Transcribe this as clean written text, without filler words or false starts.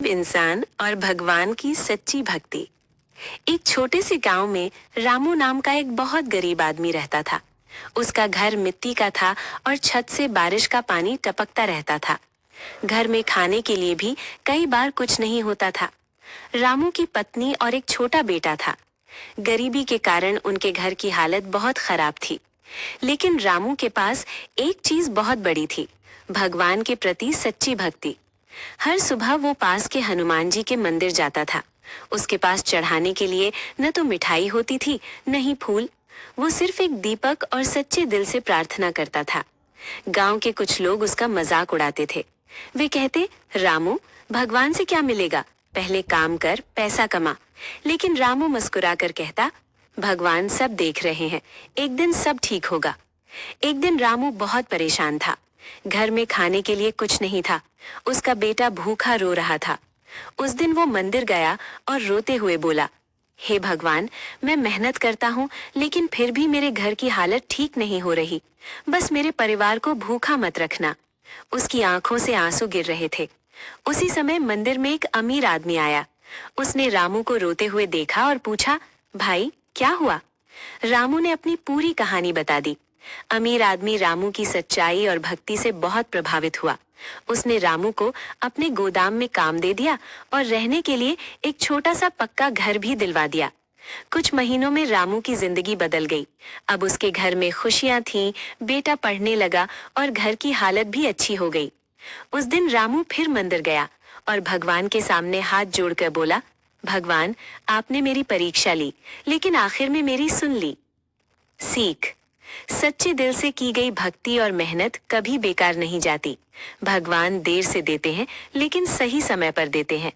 इंसान और भगवान की सच्ची भक्ति। एक छोटे से गांव में रामू नाम का एक बहुत गरीब आदमी रहता था। उसका घर मिट्टी का था और छत से बारिश का पानी टपकता रहता था। घर में खाने के लिए भी कई बार कुछ नहीं होता था। रामू की पत्नी और एक छोटा बेटा था। गरीबी के कारण उनके घर की हालत बहुत खराब थी। लेकिन रामू के पास एक चीज बहुत बड़ी थी, भगवान के प्रति सच्ची भक्ति। हर सुबह वो पास के हनुमान जी के मंदिर जाता था। उसके पास चढ़ाने के लिए न तो मिठाई होती थी, न ही फूल। वो सिर्फ एक दीपक और सच्चे दिल से प्रार्थना करता था। गांव के कुछ लोग उसका मजाक उड़ाते थे। वे कहते, रामू, भगवान से क्या मिलेगा, पहले काम कर, पैसा कमा। लेकिन रामू मुस्कुराकर कहता, भगवान सब देख रहे हैं, एक दिन सब ठीक होगा। एक दिन रामू बहुत परेशान था। घर में खाने के लिए कुछ नहीं था। उसका बेटा भूखा रो रहा था। उस दिन वो मंदिर गया और रोते हुए बोला, हे भगवान, मैं मेहनत करता हूँ, लेकिन फिर भी मेरे घर की हालत ठीक नहीं हो रही। बस मेरे परिवार को भूखा मत रखना। उसकी आंखों से आंसू गिर रहे थे। उसी समय मंदिर में एक अमीर आदमी आया। उसने रामू को रोते हुए देखा और पूछा, भाई क्या हुआ? रामू ने अपनी पूरी कहानी बता दी। अमीर आदमी रामू की सच्चाई और भक्ति से बहुत प्रभावित हुआ। उसने रामू को अपने गोदाम में काम दे दिया और रहने के लिए एक छोटा सा पक्का घर भी दिलवा दिया। कुछ महीनों में रामू की जिंदगी बदल गई। अब उसके घर में खुशियां थीं, बेटा पढ़ने लगा और घर की हालत भी अच्छी हो गई। उस दिन रामू फिर मंदिर गया और भगवान के सामने हाथ जोड़कर बोला, भगवान, आपने मेरी परीक्षा ली, लेकिन आखिर में मेरी सुन ली। सीख: सच्चे दिल से की गई भक्ति और मेहनत कभी बेकार नहीं जाती। भगवान देर से देते हैं, लेकिन सही समय पर देते हैं।